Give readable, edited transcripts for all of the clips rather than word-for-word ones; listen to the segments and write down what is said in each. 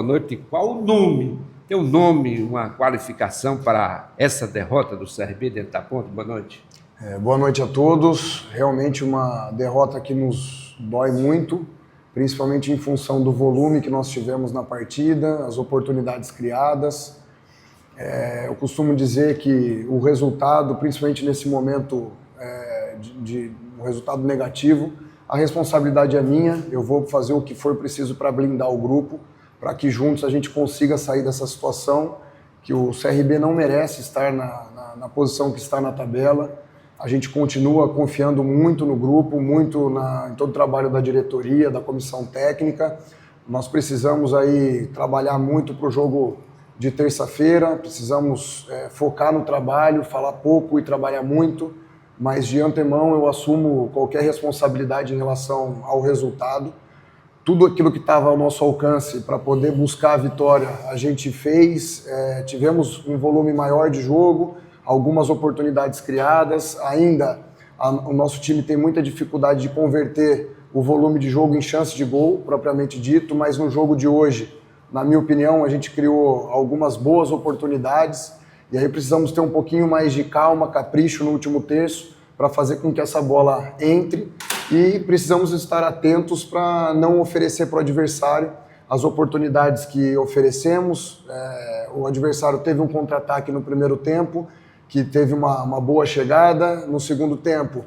Boa noite. Qual o nome? Tem um nome, uma qualificação para essa derrota do CRB dentro da Ponte? Boa noite. Boa noite a todos. Realmente uma derrota que nos dói muito, principalmente em função do volume que nós tivemos na partida, as oportunidades criadas. Eu costumo dizer que o resultado, principalmente nesse momento de um resultado negativo, a responsabilidade é minha. Eu vou fazer o que for preciso para blindar o grupo, para que juntos a gente consiga sair dessa situação, que o CRB não merece estar na posição que está na tabela. A gente continua confiando muito no grupo, muito em todo o trabalho da diretoria, da comissão técnica. Nós precisamos aí trabalhar muito para o jogo de terça-feira, precisamos focar no trabalho, falar pouco e trabalhar muito, mas de antemão eu assumo qualquer responsabilidade em relação ao resultado. Tudo aquilo que estava ao nosso alcance para poder buscar a vitória, a gente fez. Tivemos um volume maior de jogo, algumas oportunidades criadas. Ainda o nosso time tem muita dificuldade de converter o volume de jogo em chance de gol, propriamente dito, mas no jogo de hoje, na minha opinião, a gente criou algumas boas oportunidades e aí precisamos ter um pouquinho mais de calma, capricho no último terço para fazer com que essa bola entre. E precisamos estar atentos para não oferecer para o adversário as oportunidades que oferecemos. O adversário teve um contra-ataque no primeiro tempo, que teve uma boa chegada. No segundo tempo,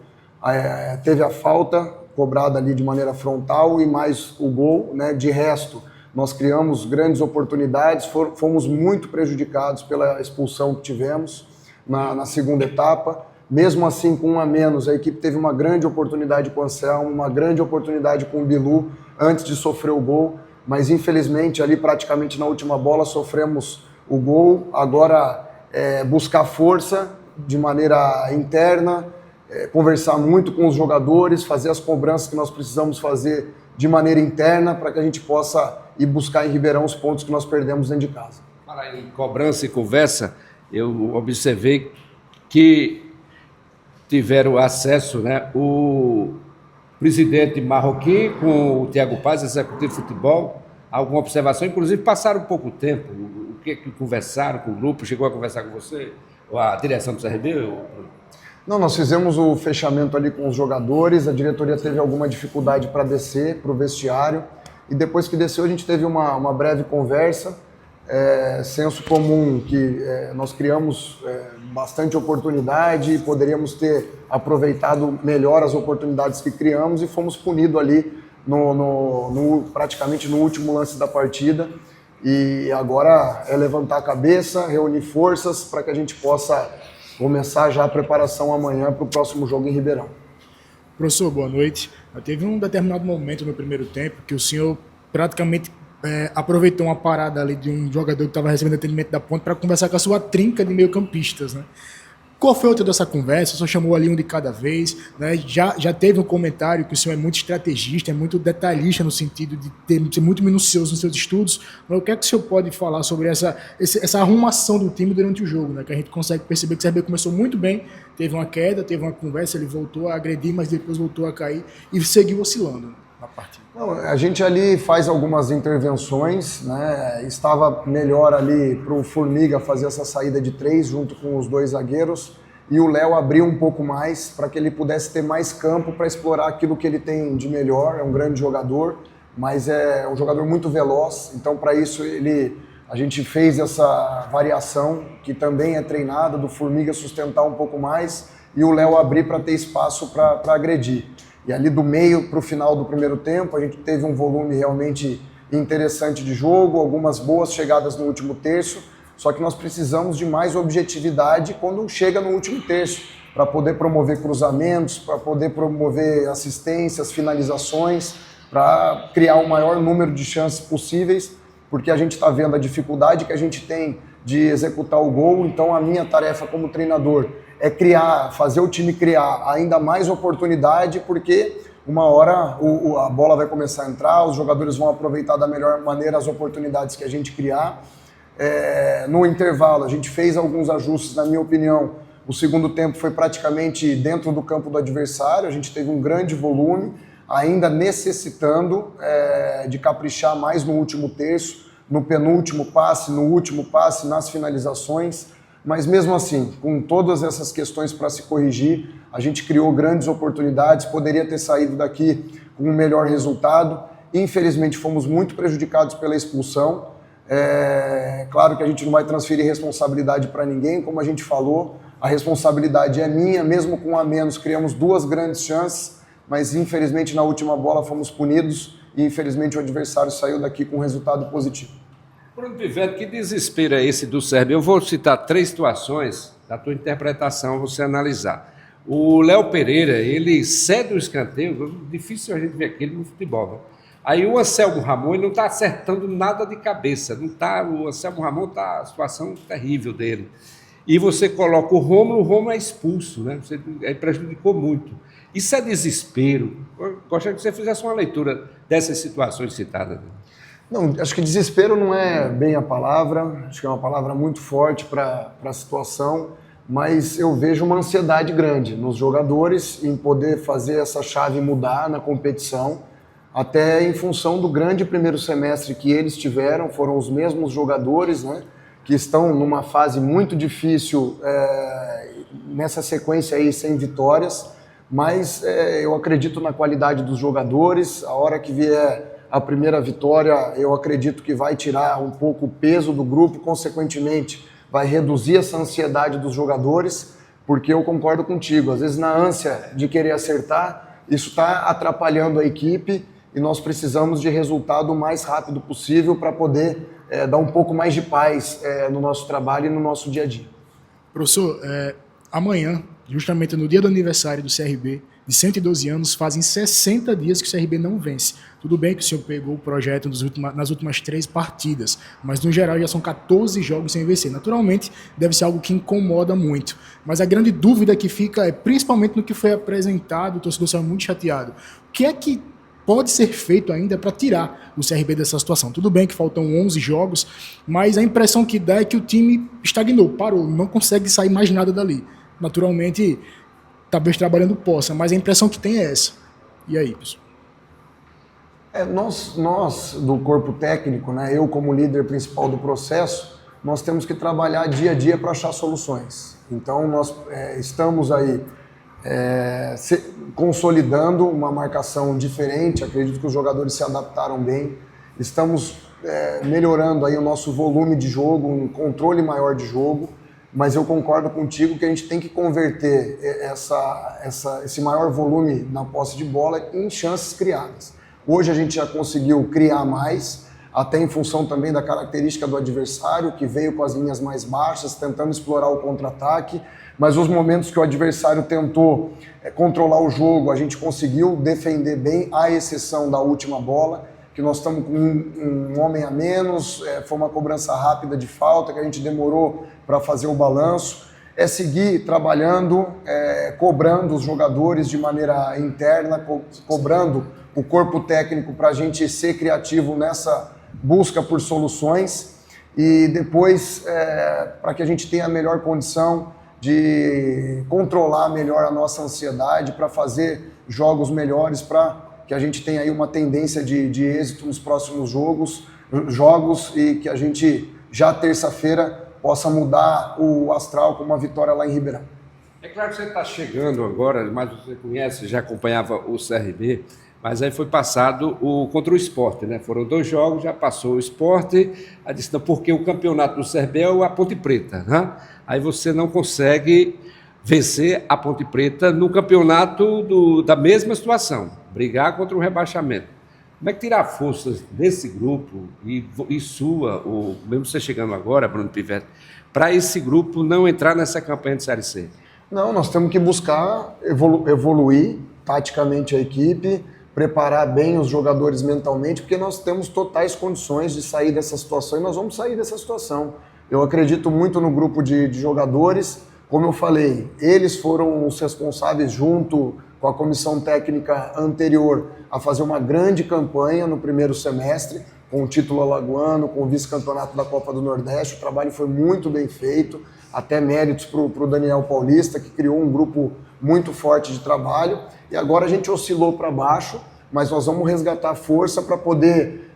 teve a falta cobrada ali de maneira frontal e mais o gol, né? De resto, nós criamos grandes oportunidades, fomos muito prejudicados pela expulsão que tivemos na segunda etapa. Mesmo assim, com um a menos, a equipe teve uma grande oportunidade com o Anselmo, uma grande oportunidade com o Bilu, antes de sofrer o gol, mas infelizmente ali praticamente na última bola sofremos o gol. Agora buscar força de maneira interna, conversar muito com os jogadores, fazer as cobranças que nós precisamos fazer de maneira interna para que a gente possa ir buscar em Ribeirão os pontos que nós perdemos dentro de casa. Fala em cobrança e conversa, eu observei que tiveram acesso, né, o presidente Marroquim com o Thiago Paz, executivo de futebol, alguma observação, inclusive passaram um pouco tempo, o que conversaram com o grupo, chegou a conversar com você, ou a direção do CRB? Não, nós fizemos o fechamento ali com os jogadores, a diretoria teve alguma dificuldade para descer para o vestiário, e depois que desceu a gente teve uma breve conversa, senso comum que nós criamos bastante oportunidade, poderíamos ter aproveitado melhor as oportunidades que criamos e fomos punidos ali praticamente no último lance da partida. E agora é levantar a cabeça, reunir forças para que a gente possa começar já a preparação amanhã para o próximo jogo em Ribeirão. Professor, boa noite. Teve um determinado momento no primeiro tempo que o senhor praticamente aproveitou uma parada ali de um jogador que estava recebendo atendimento da Ponte para conversar com a sua trinca de meio-campistas, né? Qual foi o teor dessa conversa? O senhor chamou ali um de cada vez, né? Já teve um comentário que o senhor é muito estrategista, é muito detalhista no sentido de ser muito minucioso nos seus estudos. Mas o que é que o senhor pode falar sobre essa arrumação do time durante o jogo, né? Que a gente consegue perceber que o CRB começou muito bem, teve uma queda, teve uma conversa, ele voltou a agredir, mas depois voltou a cair e seguiu oscilando na partida. Não, a gente ali faz algumas intervenções, né? Estava melhor ali para o Formiga fazer essa saída de 3 junto com os 2 zagueiros e o Léo abriu um pouco mais para que ele pudesse ter mais campo para explorar aquilo que ele tem de melhor. É um grande jogador, mas é um jogador muito veloz, então para isso a gente fez essa variação que também é treinada, do Formiga sustentar um pouco mais e o Léo abrir para ter espaço para agredir. E ali do meio para o final do primeiro tempo, a gente teve um volume realmente interessante de jogo, algumas boas chegadas no último terço, só que nós precisamos de mais objetividade quando chega no último terço, para poder promover cruzamentos, para poder promover assistências, finalizações, para criar o maior número de chances possíveis, porque a gente está vendo a dificuldade que a gente tem de executar o gol. Então a minha tarefa como treinador é fazer o time criar ainda mais oportunidade, porque uma hora a bola vai começar a entrar, os jogadores vão aproveitar da melhor maneira as oportunidades que a gente criar. No intervalo, a gente fez alguns ajustes, na minha opinião. O segundo tempo foi praticamente dentro do campo do adversário, a gente teve um grande volume, ainda necessitando de caprichar mais no último terço, no penúltimo passe, no último passe, nas finalizações. Mas mesmo assim, com todas essas questões para se corrigir, a gente criou grandes oportunidades, poderia ter saído daqui com um melhor resultado. Infelizmente, fomos muito prejudicados pela expulsão. Claro que a gente não vai transferir responsabilidade para ninguém, como a gente falou, a responsabilidade é minha, mesmo com um a menos, criamos 2 grandes chances, mas infelizmente na última bola fomos punidos e infelizmente o adversário saiu daqui com um resultado positivo. Bruno Pivetti, que desespero é esse do CRB? Eu vou citar 3 situações da tua interpretação, você analisar. O Léo Pereira, ele cede o escanteio, difícil a gente ver aquele no futebol, né? Aí o Anselmo Ramon, ele não está acertando nada de cabeça, o Anselmo Ramon está a situação terrível dele. E você coloca o Rômulo é expulso, né? Você prejudicou muito. Isso é desespero. Eu gostaria que você fizesse uma leitura dessas situações citadas. Não, acho que desespero não é bem a palavra, acho que é uma palavra muito forte para a situação, mas eu vejo uma ansiedade grande nos jogadores em poder fazer essa chave mudar na competição, até em função do grande primeiro semestre que eles tiveram, foram os mesmos jogadores, né, que estão numa fase muito difícil nessa sequência aí sem vitórias, mas eu acredito na qualidade dos jogadores, a hora que vier a primeira vitória eu acredito que vai tirar um pouco o peso do grupo, consequentemente vai reduzir essa ansiedade dos jogadores, porque eu concordo contigo, às vezes na ânsia de querer acertar, isso está atrapalhando a equipe e nós precisamos de resultado o mais rápido possível para poder dar um pouco mais de paz no nosso trabalho e no nosso dia a dia. Professor, amanhã, justamente no dia do aniversário do CRB, de 112 anos, fazem 60 dias que o CRB não vence. Tudo bem que o senhor pegou o projeto nas últimas 3 partidas, mas no geral já são 14 jogos sem vencer. Naturalmente, deve ser algo que incomoda muito. Mas a grande dúvida que fica é, principalmente no que foi apresentado, o torcedor saiu muito chateado. O que é que pode ser feito ainda para tirar o CRB dessa situação? Tudo bem que faltam 11 jogos, mas a impressão que dá é que o time estagnou, parou, não consegue sair mais nada dali. Naturalmente, talvez trabalhando possa, mas a impressão que tem é essa. E aí, pessoal? Nós do corpo técnico, né, eu como líder principal do processo, nós temos que trabalhar dia a dia para achar soluções. Então, nós estamos aí consolidando uma marcação diferente, acredito que os jogadores se adaptaram bem, estamos melhorando aí o nosso volume de jogo, um controle maior de jogo, mas eu concordo contigo que a gente tem que converter esse maior volume na posse de bola em chances criadas. Hoje a gente já conseguiu criar mais, até em função também da característica do adversário, que veio com as linhas mais baixas, tentando explorar o contra-ataque, mas os momentos que o adversário tentou controlar o jogo, a gente conseguiu defender bem, à exceção da última bola, que nós estamos com um homem a menos, foi uma cobrança rápida de falta, que a gente demorou para fazer o balanço. É seguir trabalhando, cobrando os jogadores de maneira interna, cobrando o corpo técnico para a gente ser criativo nessa busca por soluções e depois para que a gente tenha a melhor condição de controlar melhor a nossa ansiedade, para fazer jogos melhores, para que a gente tenha aí uma tendência de êxito nos próximos jogos e que a gente já terça-feira possa mudar o astral com uma vitória lá em Ribeirão. É claro que você está chegando agora, mas você conhece, já acompanhava o CRB, mas aí foi passado contra o Sport, né? Foram 2 jogos, já passou o Sport, aí disse, não, porque o campeonato do CRB é a Ponte Preta, né? Aí você não consegue vencer a Ponte Preta no campeonato da mesma situação, brigar contra o rebaixamento. Como é que tirar forças desse grupo e sua, mesmo você chegando agora, Bruno Pivetti, para esse grupo não entrar nessa campanha de Série C? Não, nós temos que buscar evoluir taticamente a equipe, preparar bem os jogadores mentalmente, porque nós temos totais condições de sair dessa situação e nós vamos sair dessa situação. Eu acredito muito no grupo de jogadores, como eu falei, eles foram os responsáveis junto com a comissão técnica anterior a fazer uma grande campanha no primeiro semestre, com o título alagoano, com o vice-campeonato da Copa do Nordeste. O trabalho foi muito bem feito, até méritos para o Daniel Paulista, que criou um grupo muito forte de trabalho. E agora a gente oscilou para baixo, mas nós vamos resgatar força para poder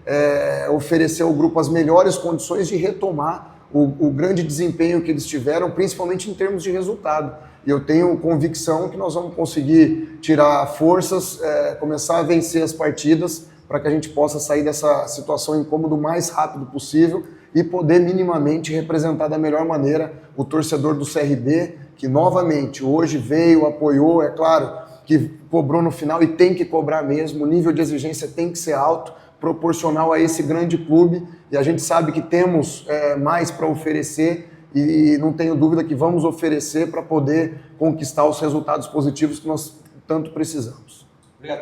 oferecer ao grupo as melhores condições de retomar o grande desempenho que eles tiveram, principalmente em termos de resultado. E eu tenho convicção que nós vamos conseguir tirar forças, começar a vencer as partidas para que a gente possa sair dessa situação incômoda o mais rápido possível e poder minimamente representar da melhor maneira o torcedor do CRB, que novamente hoje veio, apoiou, é claro que cobrou no final e tem que cobrar mesmo, o nível de exigência tem que ser alto, proporcional a esse grande clube, e a gente sabe que temos mais para oferecer e não tenho dúvida que vamos oferecer para poder conquistar os resultados positivos que nós tanto precisamos. Obrigado,